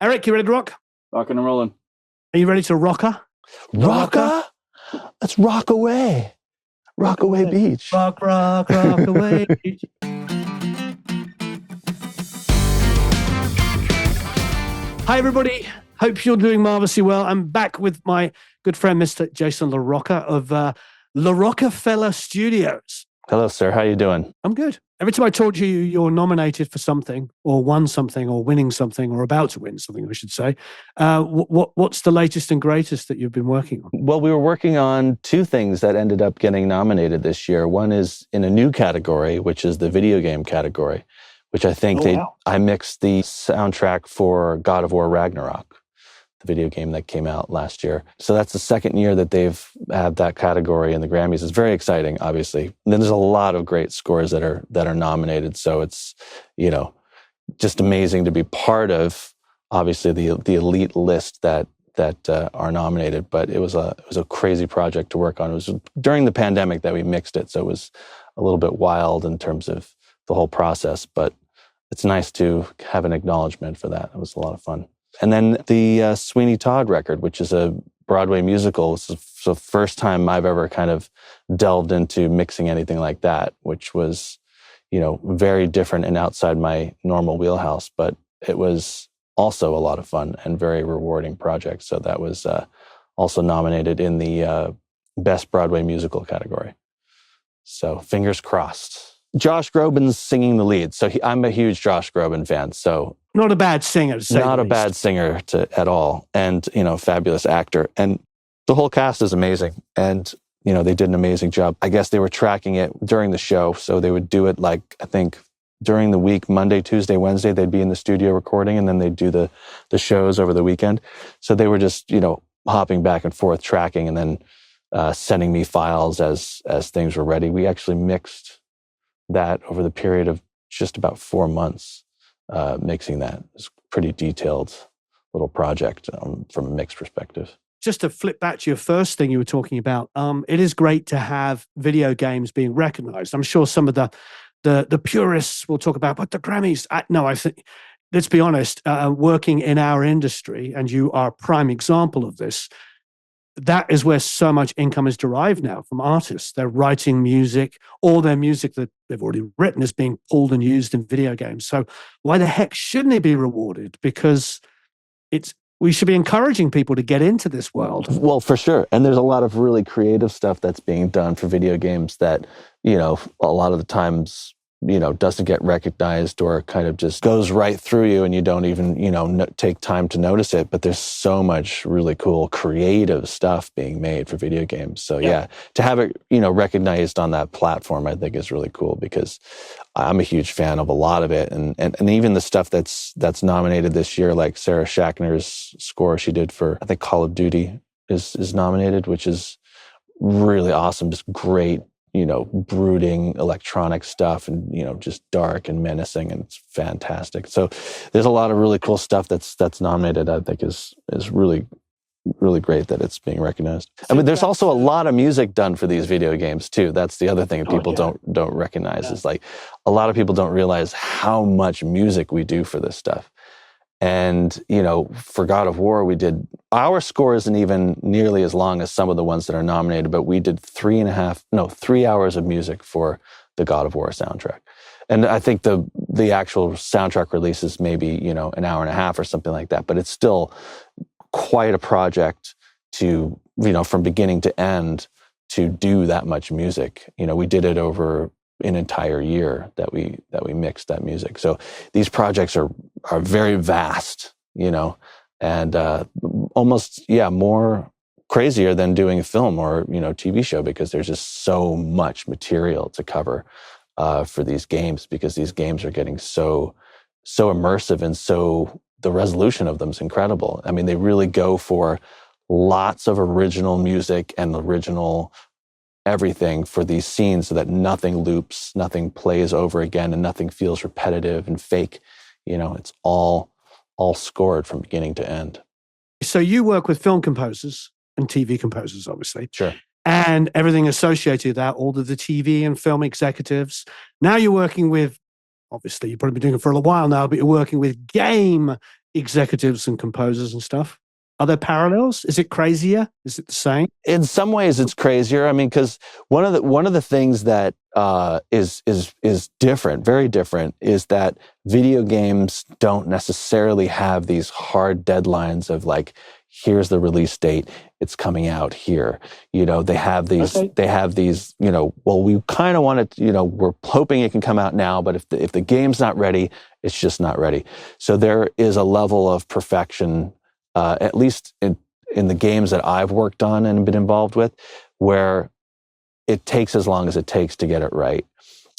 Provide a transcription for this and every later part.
Eric, you ready to rock? Rocking and rolling. Are you ready to rocker? Rocka? Let's rock away. Rockaway Beach. Rock, rock, rock away. Hi, everybody. Hope you're doing marvelously well. I'm back with my good friend, Mr. Jason LaRocca of LaRocca Studios. Hello, sir. How you doing? I'm good. Every time I talk to you, you're nominated for something or won something or winning something or about to win something, I should say. What's the latest and greatest that you've been working on? Well, we were working on two things that ended up getting nominated this year. One is in a new category, which is the video game category, which I think I mixed the soundtrack for God of War Ragnarok, the video game that came out last year. So that's the second year that they've had that category in the Grammys. It's very exciting, obviously. And then there's a lot of great scores that are nominated. So it's, just amazing to be part of, obviously, the elite list that are nominated. But it was a crazy project to work on. It was during the pandemic that we mixed it, so it was a little bit wild in terms of the whole process. But it's nice to have an acknowledgement for that. It was a lot of fun. And then the Sweeney Todd record, which is a Broadway musical. It's the first time I've ever kind of delved into mixing anything like that, which was, very different and outside my normal wheelhouse. But it was also a lot of fun and very rewarding project. So that was also nominated in the Best Broadway Musical category. So fingers crossed. Josh Grobin's singing the lead. So I'm a huge Josh Grobin fan. So not a bad singer, to say not the a least. bad singer at all. And, fabulous actor. And the whole cast is amazing. And, they did an amazing job. I guess they were tracking it during the show. So they would do it I think during the week, Monday, Tuesday, Wednesday, they'd be in the studio recording, and then they'd do the shows over the weekend. So they were just, hopping back and forth, tracking, and then sending me files as things were ready. We actually mixed that over the period of just about 4 months, mixing that. It was a pretty detailed little project from a mix perspective. Just to flip back to your first thing you were talking about, it is great to have video games being recognized. I'm sure some of the purists will talk about, but the Grammys, I think, let's be honest, working in our industry, and you are a prime example of this, that is where so much income is derived now from artists. They're writing music, all their music that they've already written is being pulled and used in video games. So why the heck shouldn't it be rewarded? Because we should be encouraging people to get into this world. Well, for sure. And there's a lot of really creative stuff that's being done for video games that, a lot of the times, doesn't get recognized or kind of just goes right through you, and you don't even, take time to notice it. But there's so much really cool creative stuff being made for video games. So yeah, to have it, recognized on that platform, I think is really cool, because I'm a huge fan of a lot of it. And even the stuff that's nominated this year, like Sarah Schachner's score she did for, I think, Call of Duty is nominated, which is really awesome. Just great, brooding electronic stuff, and, just dark and menacing, and it's fantastic. So there's a lot of really cool stuff that's nominated. I think is really, really great that it's being recognized. I mean, there's also a lot of music done for these video games too. That's the other thing that people don't recognize is like a lot of people don't realize how much music we do for this stuff. And, for God of War, our score isn't even nearly as long as some of the ones that are nominated, but we did 3 hours of music for the God of War soundtrack. And I think the actual soundtrack release is maybe, an hour and a half or something like that, but it's still quite a project to, from beginning to end, to do that much music. We did it over an entire year that we mixed that music. So these projects are very vast, and almost more crazier than doing a film or TV show, because there's just so much material to cover for these games, because these games are getting so immersive, and so the resolution of them is incredible. I mean, they really go for lots of original music and original everything for these scenes, so that nothing loops, nothing plays over again, and nothing feels repetitive and fake. It's all scored from beginning to end. So you work with film composers and TV composers, obviously. Sure. And everything associated with that, all of the TV and film executives. Now you're working with, obviously, you've probably been doing it for a while now, but you're working with game executives and composers and stuff? Are there parallels? Is it crazier? Is it the same? In some ways, it's crazier. I mean, because one of the things that is different, very different, is that video games don't necessarily have these hard deadlines of like, here's the release date, it's coming out here. You know, they have these, you know, well, we kind of want it, you know, we're hoping it can come out now, but if the game's not ready, it's just not ready. So there is a level of perfection, at least in the games that I've worked on and been involved with, where it takes as long as it takes to get it right.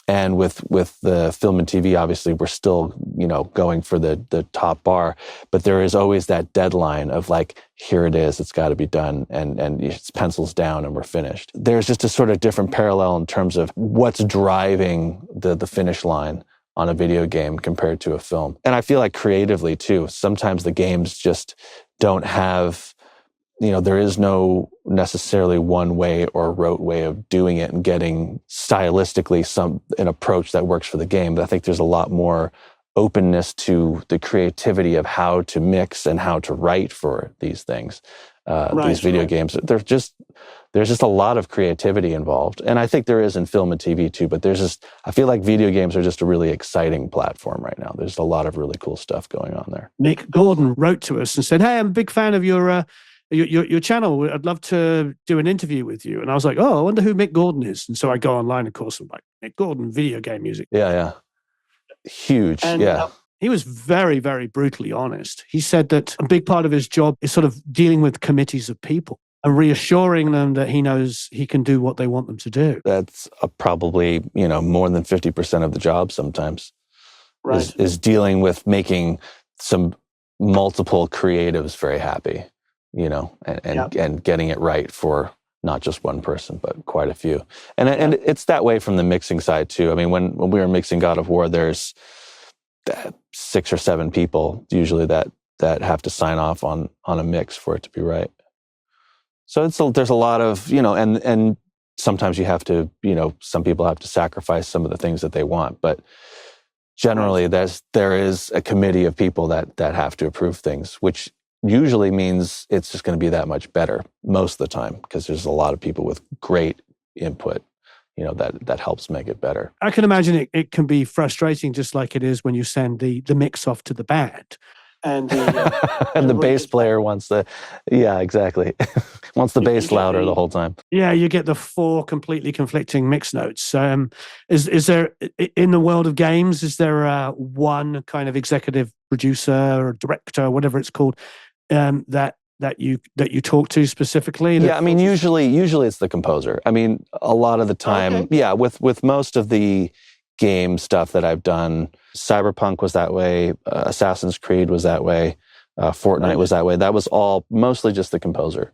And with the film and TV, obviously, we're still, you know, going for the top bar, but there is always that deadline of like, here it is, it's got to be done, and it's pencils down and we're finished. There's just a sort of different parallel in terms of what's driving the finish line on a video game compared to a film. And I feel like creatively too, sometimes the games just don't have, you know, there is no necessarily one way or rote way of doing it and getting stylistically an approach that works for the game. But I think there's a lot more openness to the creativity of how to mix and how to write for these things. These video games, there's just a lot of creativity involved. And I think there is in film and TV too, but I feel like video games are just a really exciting platform right now. There's a lot of really cool stuff going on there. Mick Gordon wrote to us and said, "Hey, I'm a big fan of your channel. I'd love to do an interview with you." And I was like, "Oh, I wonder who Mick Gordon is." And so I go online, of course, I'm like, Mick Gordon, video game music. Yeah. Huge, and, yeah. He was very, very brutally honest. He said that a big part of his job is sort of dealing with committees of people and reassuring them that he knows he can do what they want them to do. That's probably, you know, more than 50% of the job sometimes. Right. Is dealing with making some multiple creatives very happy, you know, and getting it right for not just one person, but quite a few. And it's that way from the mixing side too. I mean, when we were mixing God of War, there's 6 or 7 people usually that have to sign off on a mix for it to be right. So there's a lot of, you know, and sometimes you have to, you know, some people have to sacrifice some of the things that they want, but generally there is a committee of people that have to approve things, which usually means it's just going to be that much better most of the time, because there's a lot of people with great input, you know, that helps make it better. I can imagine it can be frustrating, just like it is when you send the mix off to the band. And the bass player wants exactly. wants the bass louder the whole time. Yeah, you get the 4 completely conflicting mix notes. Is there, in the world of games, is there one kind of executive producer or director, whatever it's called, that you talk to specifically? Yeah, I mean, usually it's the composer. I mean, a lot of the time, yeah, with most of the game stuff that I've done, Cyberpunk was that way, Assassin's Creed was that way, Fortnite was that way. That was all mostly just the composer.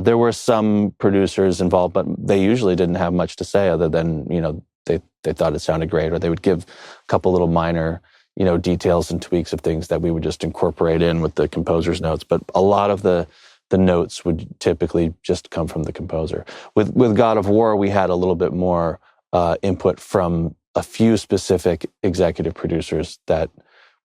There were some producers involved, but they usually didn't have much to say other than, you know, they thought it sounded great, or they would give a couple little minor, you know, details and tweaks of things that we would just incorporate in with the composer's notes. But a lot of the notes would typically just come from the composer. With God of War, we had a little bit more input from a few specific executive producers that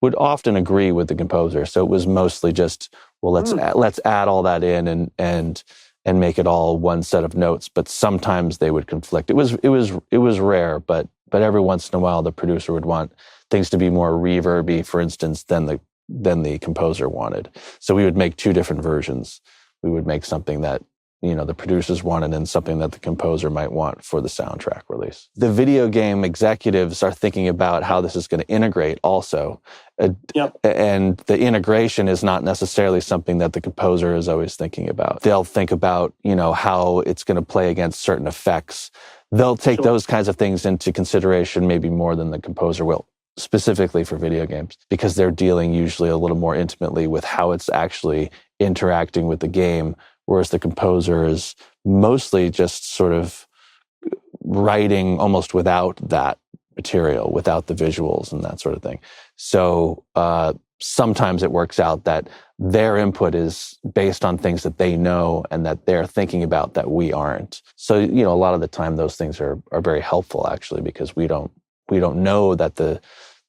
would often agree with the composer. So it was mostly just, well, let's add all that in and make it all one set of notes. But sometimes they would conflict. It was rare, but every once in a while the producer would want things to be more reverby, for instance, than the composer wanted. So we would make 2 different versions. We would make something that, you know, the producers wanted and something that the composer might want for the soundtrack release. The video game executives are thinking about how this is going to integrate also. And the integration is not necessarily something that the composer is always thinking about. They'll think about, you know, how it's going to play against certain effects. They'll take those kinds of things into consideration maybe more than the composer will, specifically for video games, because they're dealing usually a little more intimately with how it's actually interacting with the game, whereas the composer is mostly just sort of writing almost without that material, without the visuals and that sort of thing. So sometimes it works out that their input is based on things that they know and that they're thinking about that we aren't. So, you know, a lot of the time those things are very helpful, actually, because we don't know that the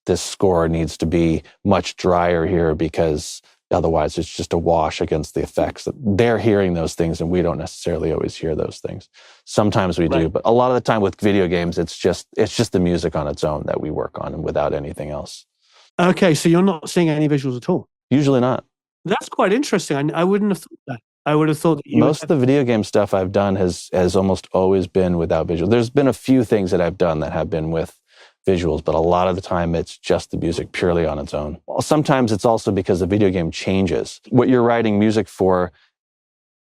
this score needs to be much drier here because otherwise it's just a wash against the effects. They're hearing those things and we don't necessarily always hear those things. Sometimes we do, but a lot of the time with video games, it's just the music on its own that we work on and without anything else. Okay, so you're not seeing any visuals at all? Usually not. That's quite interesting. I wouldn't have thought that. I would have thought that most of the video game stuff I've done has almost always been without visuals. There's been a few things that I've done that have been with visuals, but a lot of the time it's just the music purely on its own. Well, sometimes it's also because the video game changes. What you're writing music for,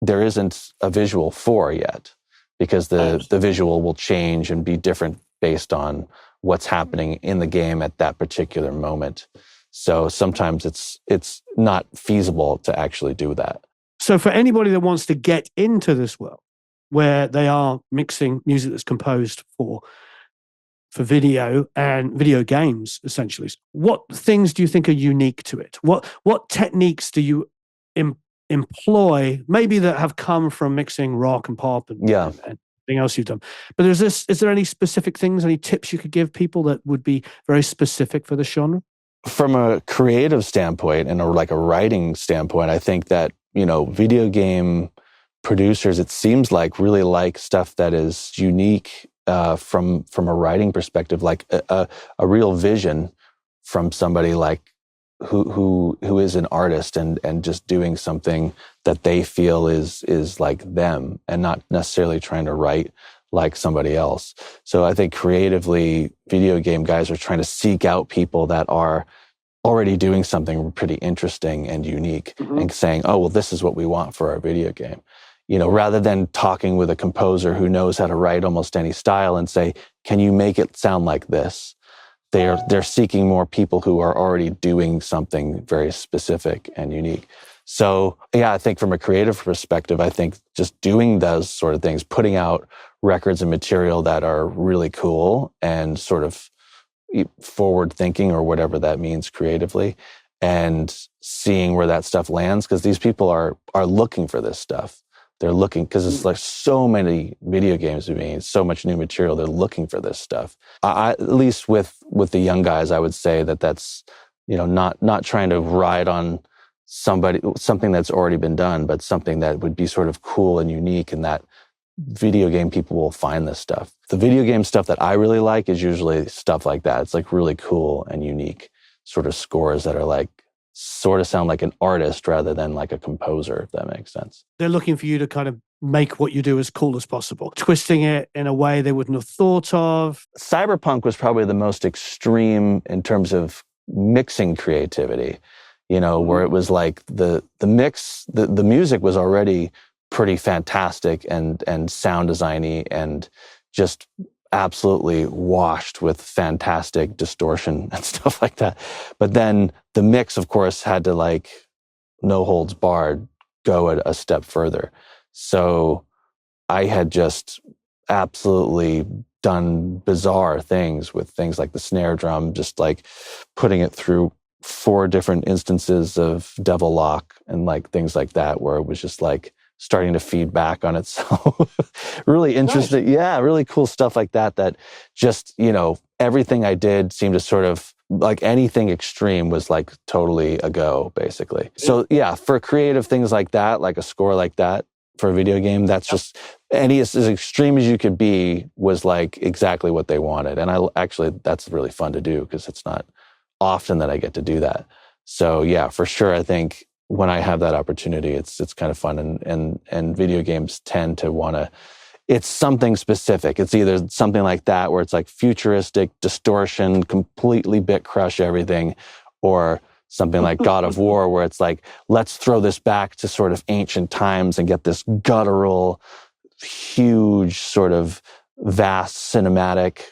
there isn't a visual for yet, because the visual will change and be different based on what's happening in the game at that particular moment. So sometimes it's not feasible to actually do that. So for anybody that wants to get into this world, where they are mixing music that's composed for video and video games, essentially, what things do you think are unique to it? What techniques do you employ, maybe that have come from mixing rock and pop and everything else you've done? But is there any specific things, any tips you could give people that would be very specific for the genre? From a creative standpoint and a writing standpoint, I think that, video game producers, it seems like, really like stuff that is unique from a writing perspective, like a real vision from somebody like who is an artist and just doing something that they feel is like them and not necessarily trying to write like somebody else. So I think creatively, video game guys are trying to seek out people that are already doing something pretty interesting and unique, and saying, oh, well, this is what we want for our video game. Rather than talking with a composer who knows how to write almost any style and say, can you make it sound like this? They're seeking more people who are already doing something very specific and unique. So, I think from a creative perspective, I think just doing those sort of things, putting out records and material that are really cool and sort of forward thinking, or whatever that means creatively, and seeing where that stuff lands, because these people are looking for this stuff. They're looking, because it's like so many video games are being, so much new material. They're looking for this stuff. At least with the young guys, I would say that's not trying to ride on something that's already been done, but something that would be sort of cool and unique, and that video game people will find this stuff. The video game stuff that I really like is usually stuff like that. It's like really cool and unique sort of scores that are like sort of sound like an artist rather than like a composer, if that makes sense. They're looking for you to kind of make what you do as cool as possible, twisting it in a way they wouldn't have thought of. Cyberpunk was probably the most extreme in terms of mixing creativity, where it was like the mix, the music was already pretty fantastic and sound designy and just absolutely washed with fantastic distortion and stuff like that. But then the mix, of course, had to, like, no holds barred, go a step further. So I had just absolutely done bizarre things with things like the snare drum, just like putting it through 4 different instances of Devil Lock and like things like that, where it was just like starting to feed back on itself. Really interesting. Nice. Yeah, really cool stuff like that. That just, everything I did seemed to sort of, like, anything extreme was like totally a go, basically. So yeah, for creative things like that, like a score like that for a video game, that's just as extreme as you could be was like exactly what they wanted. And that's really fun to do, because it's not often that I get to do that. So yeah, for sure, I think when I have that opportunity, it's kind of fun, and video games tend to want to, it's something specific. It's either something like that where it's like futuristic distortion, completely bit crush everything, or something like God of War, where it's like, let's throw this back to sort of ancient times and get this guttural, huge, sort of vast cinematic,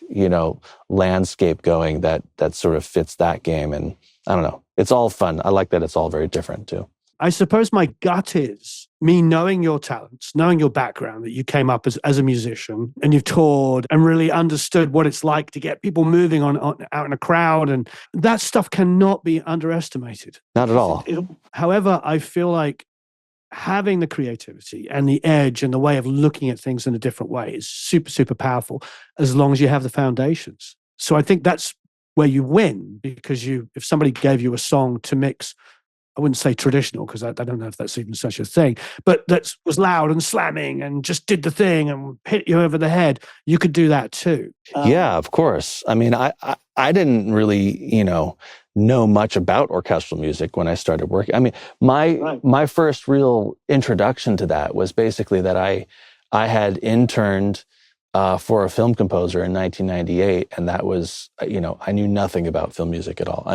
landscape going that sort of fits that game. And I don't know. It's all fun. I like that it's all very different too. I suppose my gut is, me knowing your talents, knowing your background, that you came up as a musician and you've toured and really understood what it's like to get people moving on out in a crowd, and that stuff cannot be underestimated. Not at all. However, I feel like having the creativity and the edge and the way of looking at things in a different way is super, super powerful, as long as you have the foundations. So I think that's where you win because if somebody gave you a song to mix, I wouldn't say traditional because I don't know if that's even such a thing, but that was loud and slamming and just did the thing and hit you over the head, you could do that too. Yeah, of course. I mean, I didn't really, know much about orchestral music when I started working. I mean, my first real introduction to that was basically that I had interned for a film composer in 1998, and that was, I knew nothing about film music at all.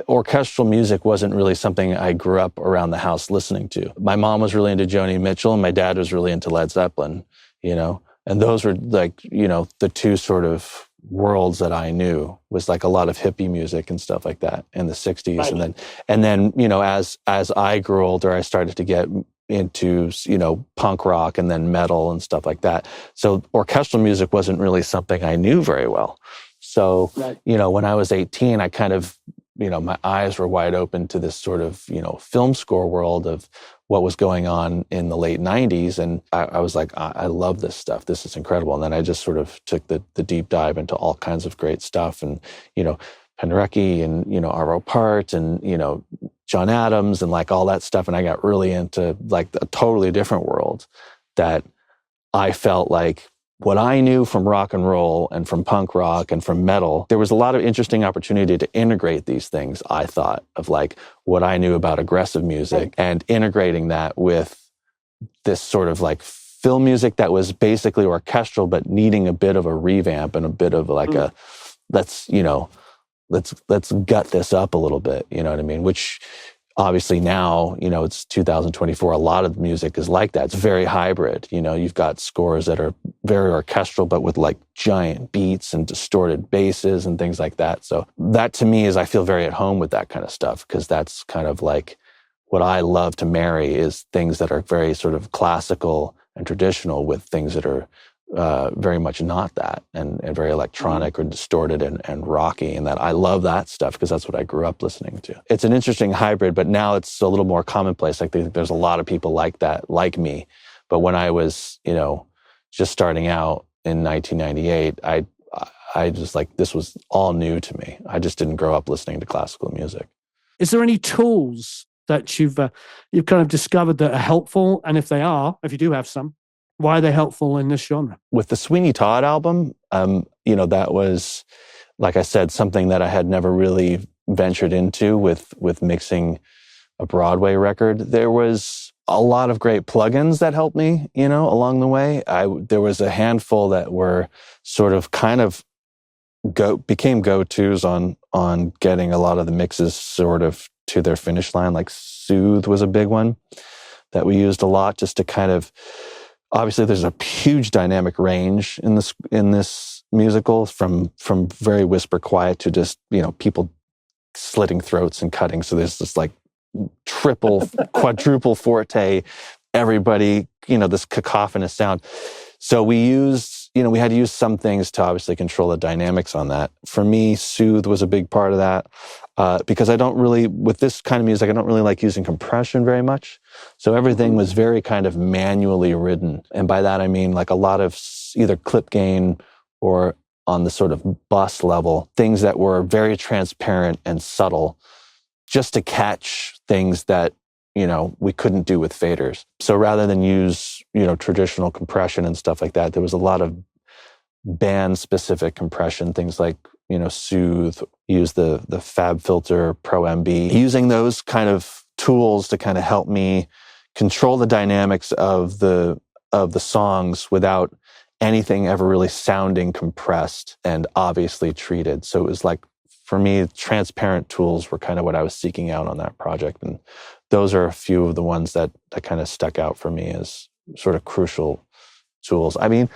Orchestral music wasn't really something I grew up around the house listening to. My mom was really into Joni Mitchell, and my dad was really into Led Zeppelin, and those were like, the two sort of worlds that I knew. Was like a lot of hippie music and stuff like that in the 60s. Right. And then, as I grew older, I started to get into, punk rock and then metal and stuff like that. So orchestral music wasn't really something I knew very well. So, right. When I was 18, I kind of, my eyes were wide open to this sort of, film score world of what was going on in the late 90s. And I was like, I love this stuff. This is incredible. And then I just sort of took the deep dive into all kinds of great stuff. And, Penderecki and, Arvo Pärt and, John Adams and like all that stuff. And I got really into like a totally different world that I felt like what I knew from rock and roll and from punk rock and from metal, there was a lot of interesting opportunity to integrate these things, I thought, of like what I knew about aggressive music and integrating that with this sort of like film music that was basically orchestral, but needing a bit of a revamp and a bit of like let's gut this up a little bit, you know what I mean? Which obviously now, it's 2024, a lot of music is like that. It's very hybrid. You've got scores that are very orchestral, but with like giant beats and distorted basses and things like that. So that to me is, I feel very at home with that kind of stuff, because that's kind of like what I love to marry is things that are very sort of classical and traditional with things that are very much not that and very electronic or distorted and rocky, and that I love that stuff because that's what I grew up listening to. It's an interesting hybrid, but now it's a little more commonplace. I think there's a lot of people like that, like me. But when I was, just starting out in 1998, I just like, this was all new to me. I just didn't grow up listening to classical music. Is there any tools that you've kind of discovered that are helpful? And if you do have some, why are they helpful in this genre? With the Sweeney Todd album, that was, like I said, something that I had never really ventured into with mixing a Broadway record. There was a lot of great plugins that helped me, along the way. There was a handful that were sort of kind of became go-tos on getting a lot of the mixes sort of to their finish line. Like Soothe was a big one that we used a lot, just to kind of, obviously there's a huge dynamic range in this musical, from very whisper quiet to just, people slitting throats and cutting. So there's this like triple, quadruple forte, everybody, this cacophonous sound. So we had to use some things to obviously control the dynamics on that. For me, Soothe was a big part of that, because with this kind of music, I don't really like using compression very much. So everything was very kind of manually written. And by that, I mean like a lot of either clip gain or on the sort of bus level, things that were very transparent and subtle, just to catch things that, we couldn't do with faders. So rather than use, traditional compression and stuff like that, there was a lot of band-specific compression, things like, Soothe, use the Fab Filter Pro MB, using those kind of tools to kind of help me control the dynamics of the songs without anything ever really sounding compressed and obviously treated. So it was like, for me, transparent tools were kind of what I was seeking out on that project. And those are a few of the ones that kind of stuck out for me as sort of crucial tools. I mean,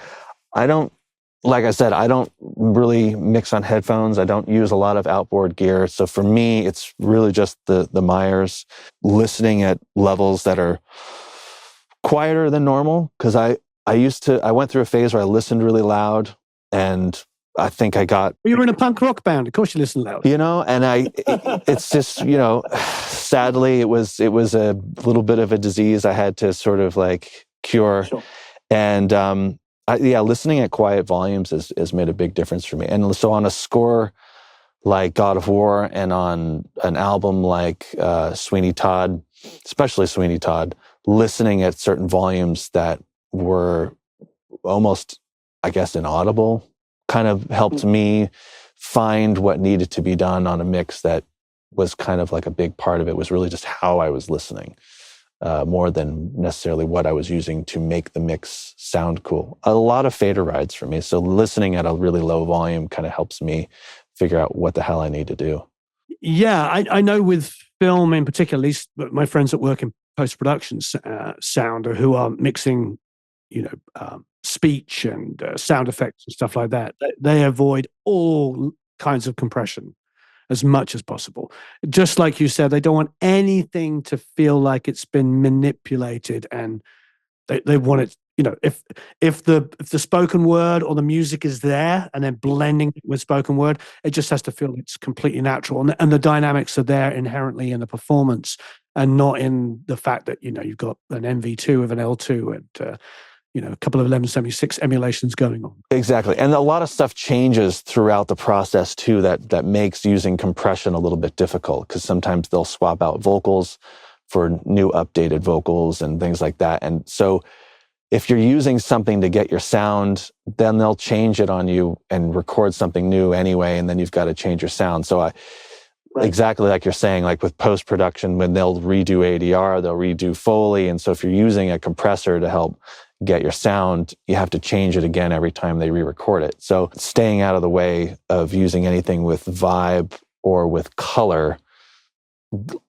like I said, I don't really mix on headphones. I don't use a lot of outboard gear. So for me, it's really just the Myers, listening at levels that are quieter than normal. Because I went through a phase where I listened really loud, and I think I got... You were in a punk rock band. Of course you listen loud. And it's just, sadly, it was a little bit of a disease I had to sort of like cure. Sure. And listening at quiet volumes has made a big difference for me. And so on a score like God of War and on an album like Sweeney Todd, especially Sweeney Todd, listening at certain volumes that were almost, I guess, inaudible, kind of helped me find what needed to be done on a mix that was kind of like a big part of it was really just how I was listening, more than necessarily what I was using to make the mix sound cool. A lot of fader rides for me. So listening at a really low volume kind of helps me figure out what the hell I need to do. Yeah, I know with film in particular, at least my friends that work in post-production sound or who are mixing, speech and sound effects and stuff like that, they avoid all kinds of compression as much as possible. Just like you said, they don't want anything to feel like it's been manipulated, and they want it. If the spoken word or the music is there and then blending it with spoken word, it just has to feel it's completely natural, and the dynamics are there inherently in the performance, and not in the fact that you've got an MV2 of an L2 and a couple of 1176 emulations going on. Exactly. And a lot of stuff changes throughout the process too that makes using compression a little bit difficult, because sometimes they'll swap out vocals for new updated vocals and things like that. And so if you're using something to get your sound, then they'll change it on you and record something new anyway, and then you've got to change your sound. So exactly like you're saying, like with post-production, when they'll redo ADR, they'll redo Foley. And so if you're using a compressor to help get your sound, you have to change it again every time they re-record it. So staying out of the way of using anything with vibe or with color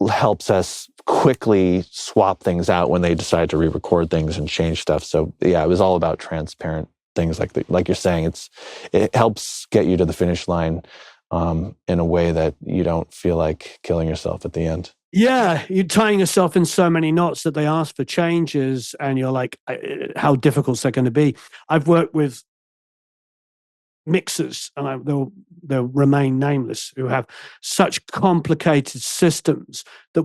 helps us quickly swap things out when they decide to re-record things and change stuff. So yeah, it was all about transparent things like you're saying. It helps get you to the finish line in a way that you don't feel like killing yourself at the end. Yeah, you're tying yourself in so many knots that they ask for changes, and you're like, how difficult is that going to be? I've worked with mixers, and they'll remain nameless, who have such complicated systems that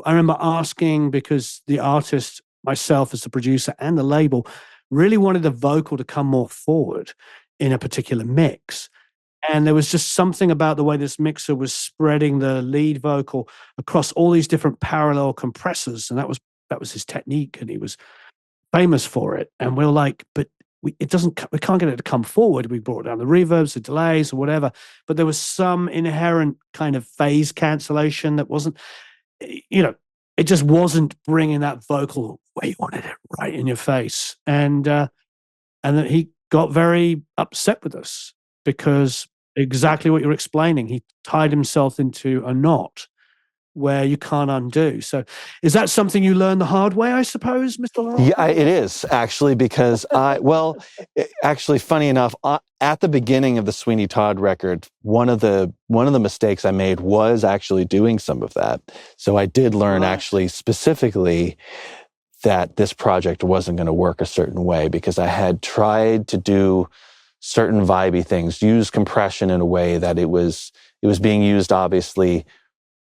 I remember asking, because the artist, myself as the producer and the label, really wanted the vocal to come more forward in a particular mix. And there was just something about the way this mixer was spreading the lead vocal across all these different parallel compressors. And that was his technique, and he was famous for it. And we were like, but we can't get it to come forward. We brought down the reverbs, the delays, or whatever. But there was some inherent kind of phase cancellation that wasn't, it just wasn't bringing that vocal where you wanted it, right in your face. And then he got very upset with us, because exactly what you're explaining, he tied himself into a knot where you can't undo. So is that something you learned the hard way, I suppose, Mr. LaRocca? Yeah, it is actually, because actually funny enough, at the beginning of the Sweeney Todd record, one of the mistakes I made was actually doing some of that. So I did learn actually specifically that this project wasn't going to work a certain way, because I had tried to do certain vibey things, use compression in a way that it was being used obviously,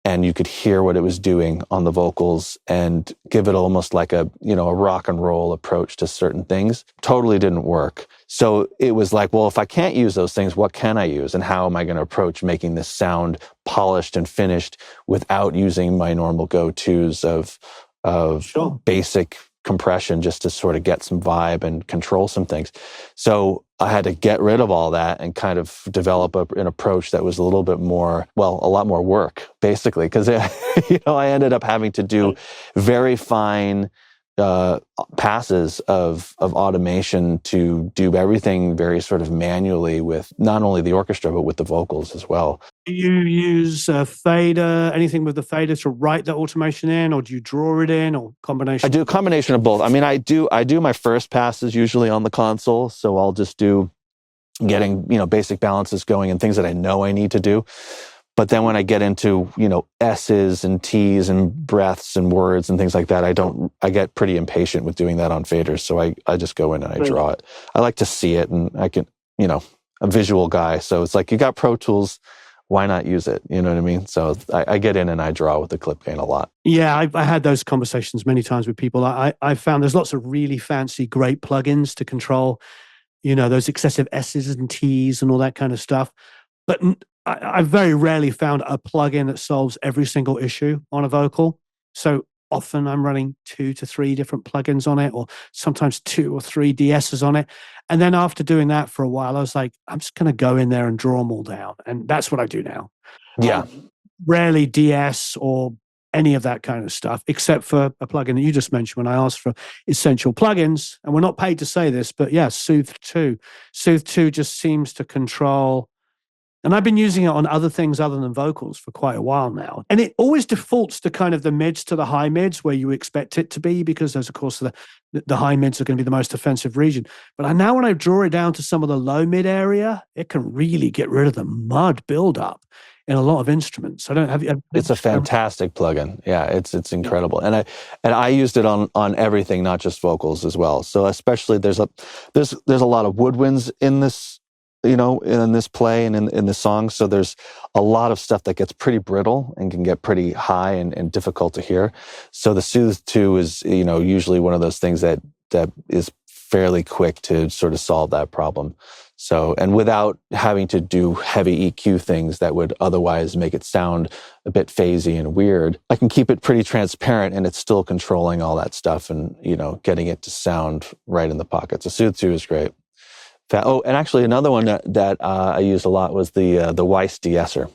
and you could hear what it was doing on the vocals, and give it almost like a rock and roll approach to certain things. Totally didn't work. So it was like, well, if I can't use those things, what can I use? And how am I going to approach making this sound polished and finished without using my normal go-tos of basic compression, just to sort of get some vibe and control some things. So I had to get rid of all that and kind of develop an approach that was a little bit more, a lot more work, basically, because I ended up having to do very fine passes of automation to do everything very sort of manually, with not only the orchestra but with the vocals as well. Do you use a fader, anything with the fader to write the automation in, or do you draw it in, or combination? I do a combination of both. I mean, I do my first passes usually on the console, so I'll just do getting basic balances going and things that I know I need to do. But then when I get into, S's and T's and breaths and words and things like that, I get pretty impatient with doing that on faders. So I just go in and I draw it. I like to see it, and I can, a visual guy. So it's like, you got Pro Tools, why not use it? You know what I mean? So I get in and I draw with the clip gain a lot. Yeah, I had those conversations many times with people. I found there's lots of really fancy, great plugins to control, those excessive S's and T's and all that kind of stuff. But I very rarely found a plugin that solves every single issue on a vocal. So often I'm running 2 to 3 different plugins on it, or sometimes 2 or 3 DSs on it. And then after doing that for a while, I was like, I'm just going to go in there and draw them all down. And that's what I do now. Yeah. Rarely DS or any of that kind of stuff, except for a plugin that you just mentioned when I asked for essential plugins. And we're not paid to say this, but yeah, Soothe 2. Soothe 2 just seems to control. And I've been using it on other things other than vocals for quite a while now. And it always defaults to kind of the mids to the high mids where you expect it to be, because those, of course, the high mids are going to be the most offensive region. But now when I draw it down to some of the low mid area, it can really get rid of the mud buildup in a lot of instruments. It's a fantastic plugin. Yeah, it's incredible. And I used it on everything, not just vocals as well. So especially there's a lot of woodwinds in this, in this play and in the song. So there's a lot of stuff that gets pretty brittle and can get pretty high and difficult to hear. So the Soothe 2 is, usually one of those things that is fairly quick to sort of solve that problem. So, and without having to do heavy EQ things that would otherwise make it sound a bit phasey and weird, I can keep it pretty transparent and it's still controlling all that stuff and, getting it to sound right in the pocket. So Soothe 2 is great. Oh, and actually another one that I used a lot was the Weiss de-esser,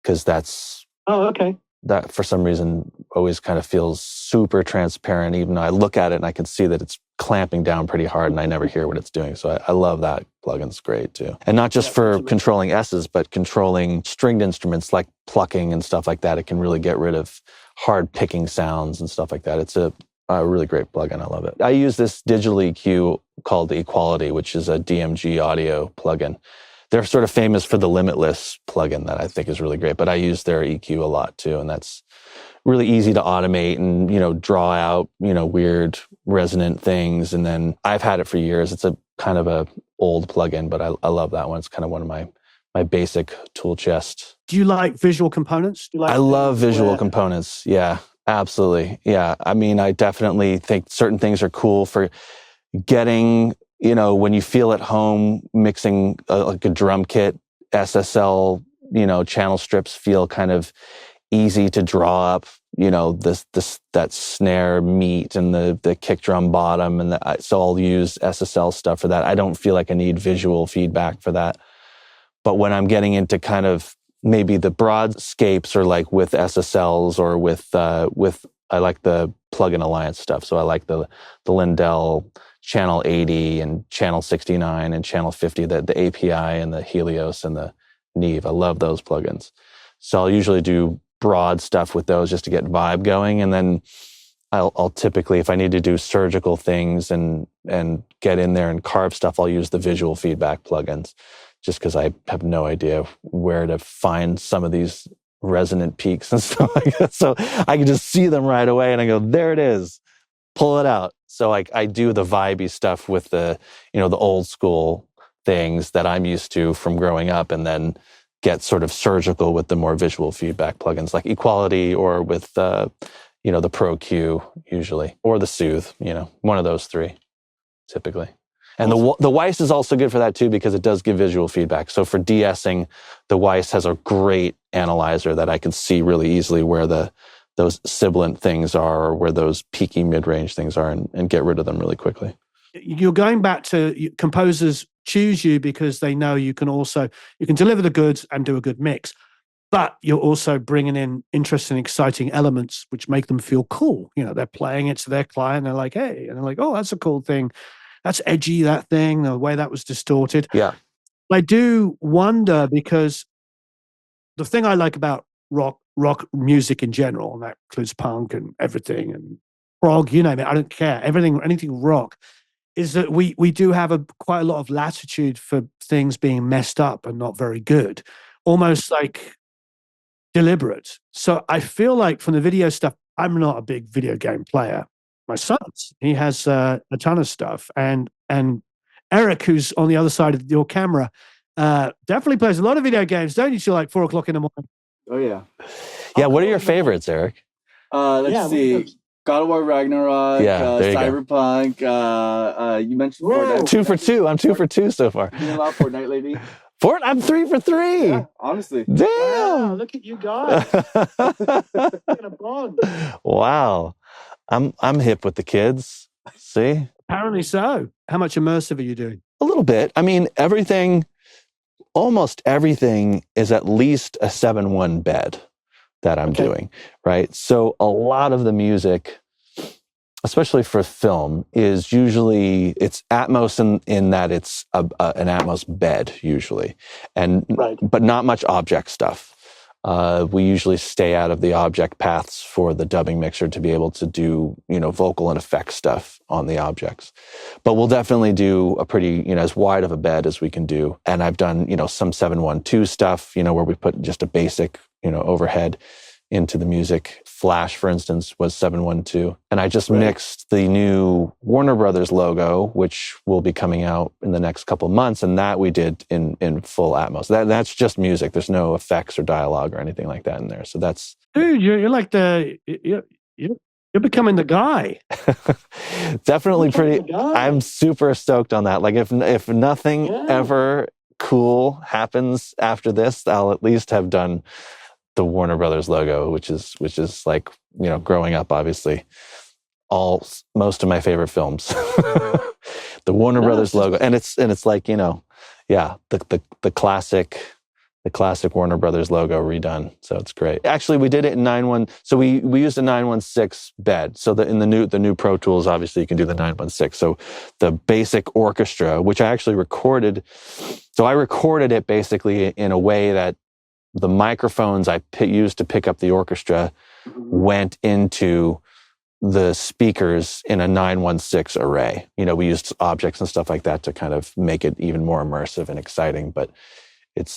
because that's... Oh, okay. That for some reason always kind of feels super transparent, even though I look at it and I can see that it's clamping down pretty hard and I never hear what it's doing. So I love that plugin. It's great too. And not just for controlling S's, but controlling stringed instruments like plucking and stuff like that. It can really get rid of hard picking sounds and stuff like that. It's a really great plugin. I love it. I use this digital EQ called Equality, which is a DMG audio plugin. They're sort of famous for the Limitless plugin that I think is really great, but I use their EQ a lot too, and that's really easy to automate and, draw out, weird resonant things. And then I've had it for years. It's a kind of a old plugin, but I love that one. It's kind of one of my basic tool chest. Do you like visual components? I love visual components. Yeah, absolutely. Yeah. I mean, I definitely think certain things are cool for getting, when you feel at home mixing like a drum kit, SSL, channel strips feel kind of easy to draw up, that snare meat and the kick drum bottom. And so I'll use SSL stuff for that. I don't feel like I need visual feedback for that. But when I'm getting into kind of maybe the broadscapes or like with SSLs or with I like the plugin alliance stuff. So I like the Lindell channel 80 and channel 69 and channel 50, the API and the Helios and the Neve. I love those plugins. So I'll usually do broad stuff with those just to get vibe going. And then I'll typically, if I need to do surgical things and get in there and carve stuff, I'll use the visual feedback plugins just because I have no idea where to find some of these resonant peaks and stuff like that. So I can just see them right away and I go, there it is, pull it out. So I do the vibey stuff with the old school things that I'm used to from growing up, and then get sort of surgical with the more visual feedback plugins like Equality or with the Pro Q usually, or the Soothe, one of those three typically. And the Weiss is also good for that too, because it does give visual feedback. So for de-essing, the Weiss has a great analyzer that I can see really easily where those sibilant things are or where those peaky mid-range things are and get rid of them really quickly. You're going back to composers choose you because they know you can deliver the goods and do a good mix, but you're also bringing in interesting, exciting elements which make them feel cool. They're playing it to their client. They're like, hey, and they're like, oh, that's a cool thing. That's edgy, that thing, the way that was distorted. Yeah. I do wonder, because the thing I like about rock music in general, and that includes punk and everything and prog, you name it, I don't care. Anything rock, is that we do have quite a lot of latitude for things being messed up and not very good, almost like deliberate. So I feel like from the video stuff, I'm not a big video game player. My son's, he has a ton of stuff, and Eric, who's on the other side of your camera, definitely plays a lot of video games, don't you? Till like 4 o'clock in the morning. Oh yeah. Yeah. What are your favorites, Eric? Let's see. God of War Ragnarok, Cyberpunk. You mentioned Fortnite. 2 for 2. I'm 2 for 2 so far. You know about Fortnite, lady? Fort, I'm 3 for 3. Yeah, honestly. Damn. Wow, look at you guys. In a bond. Wow. I'm hip with the kids. See? Apparently so. How much immersive are you doing? A little bit. I mean, almost everything is at least a 7-1 bed that I'm doing, right? So a lot of the music, especially for film, is usually it's Atmos in that it's an Atmos bed usually, but not much object stuff. We usually stay out of the object paths for the dubbing mixer to be able to do, vocal and effect stuff on the objects. But we'll definitely do a pretty, as wide of a bed as we can do. And I've done, some 712 stuff, where we put just a basic, overhead into the music. Flash, for instance, was 712. And I just mixed the new Warner Brothers logo, which will be coming out in the next couple of months. And that we did in full Atmos. That's just music. There's no effects or dialogue or anything like that in there. So that's... Dude, you're like you're becoming the guy. Definitely pretty... I'm super stoked on that. Like if nothing ever cool happens after this, I'll at least have done the Warner Brothers logo, which is like, growing up, obviously, most of my favorite films, the Warner Brothers logo. And it's like, the classic Warner Brothers logo redone. So it's great. Actually, we did it in 9.1. So we used a 9.16 bed. So in the new Pro Tools, obviously you can do the 9.16. So the basic orchestra, which I actually recorded. So I recorded it basically in a way that the microphones I used to pick up the orchestra went into the speakers in a 9.16 array. We used objects and stuff like that to kind of make it even more immersive and exciting. But it's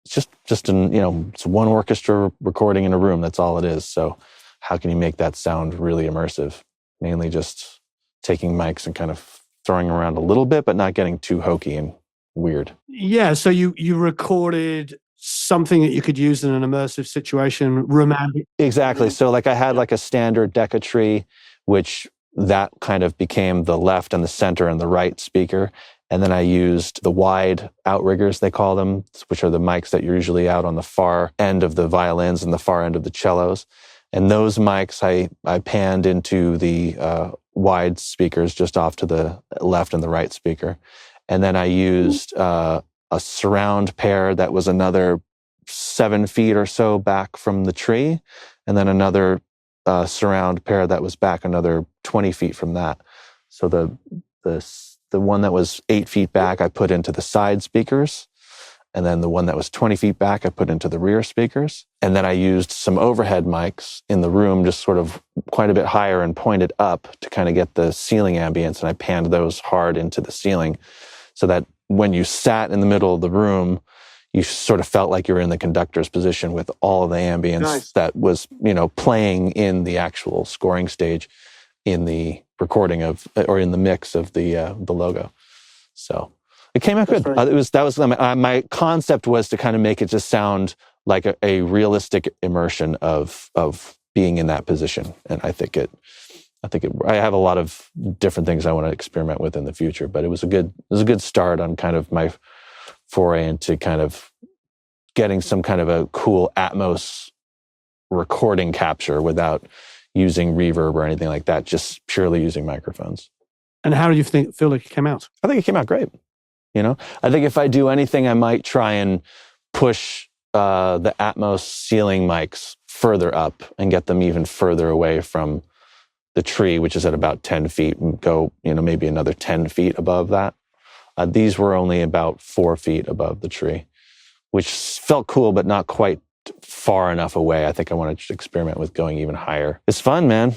just it's one orchestra recording in a room. That's all it is. So how can you make that sound really immersive? Mainly just taking mics and kind of throwing around a little bit, but not getting too hokey and weird. Yeah. So you recorded something that you could use in an immersive situation, romantic. Exactly. So like I had like a standard Deca tree, which that kind of became the left and the center and the right speaker. And then I used the wide outriggers, they call them, which are the mics that you're usually out on the far end of the violins and the far end of the cellos. And those mics I panned into the wide speakers just off to the left and the right speaker. And then I used a surround pair that was another 7 feet or so back from the tree, and then another surround pair that was back another 20 feet from that. So the one that was 8 feet back, I put into the side speakers, and then the one that was 20 feet back, I put into the rear speakers. And then I used some overhead mics in the room, just sort of quite a bit higher and pointed up to kind of get the ceiling ambience, and I panned those hard into the ceiling so that when you sat in the middle of the room, you sort of felt like you were in the conductor's position with all of the ambience that was, playing in the actual scoring stage in the recording of, or in the mix of the logo. So it came out good. My concept was to kind of make it just sound like a realistic immersion of being in that position. And I have a lot of different things I want to experiment with in the future, but it was a good start on kind of my foray into kind of getting some kind of a cool Atmos recording capture without using reverb or anything like that, just purely using microphones. And how do you feel like it came out? I think it came out great. I think if I do anything, I might try and push the Atmos ceiling mics further up and get them even further away from the tree, which is at about 10 feet, and go, maybe another 10 feet above that. These were only about 4 feet above the tree, which felt cool, but not quite far enough away. I think I want to experiment with going even higher. It's fun, man.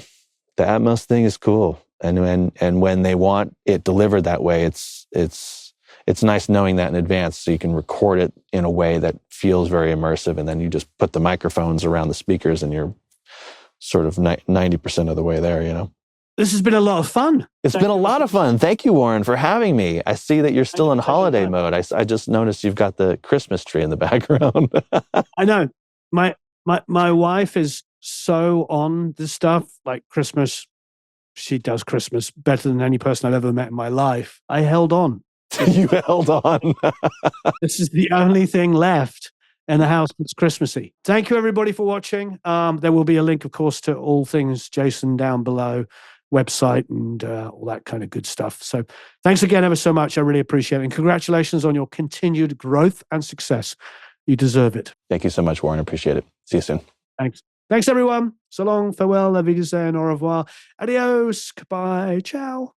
The Atmos thing is cool. And when they want it delivered that way, it's nice knowing that in advance, so you can record it in a way that feels very immersive, and then you just put the microphones around the speakers and you're sort of 90% of the way there, This has been a lot of fun. It's been a lot of fun. Thank you, Warren, for having me. I see that you're still in holiday mode. I just noticed you've got the Christmas tree in the background. I know. My wife is so on this stuff, like Christmas. She does Christmas better than any person I've ever met in my life. I held on. You held on. This is the only thing left in the house that's Christmassy. Thank you, everybody, for watching. There will be a link, of course, to all things Jason down below, website and all that kind of good stuff. So thanks again ever so much. I really appreciate it. And congratulations on your continued growth and success. You deserve it. Thank you so much, Warren. Appreciate it. See you soon. Thanks. Thanks, everyone. So long. Farewell. La Wiedersehen. Au revoir. Adios. Goodbye. Ciao.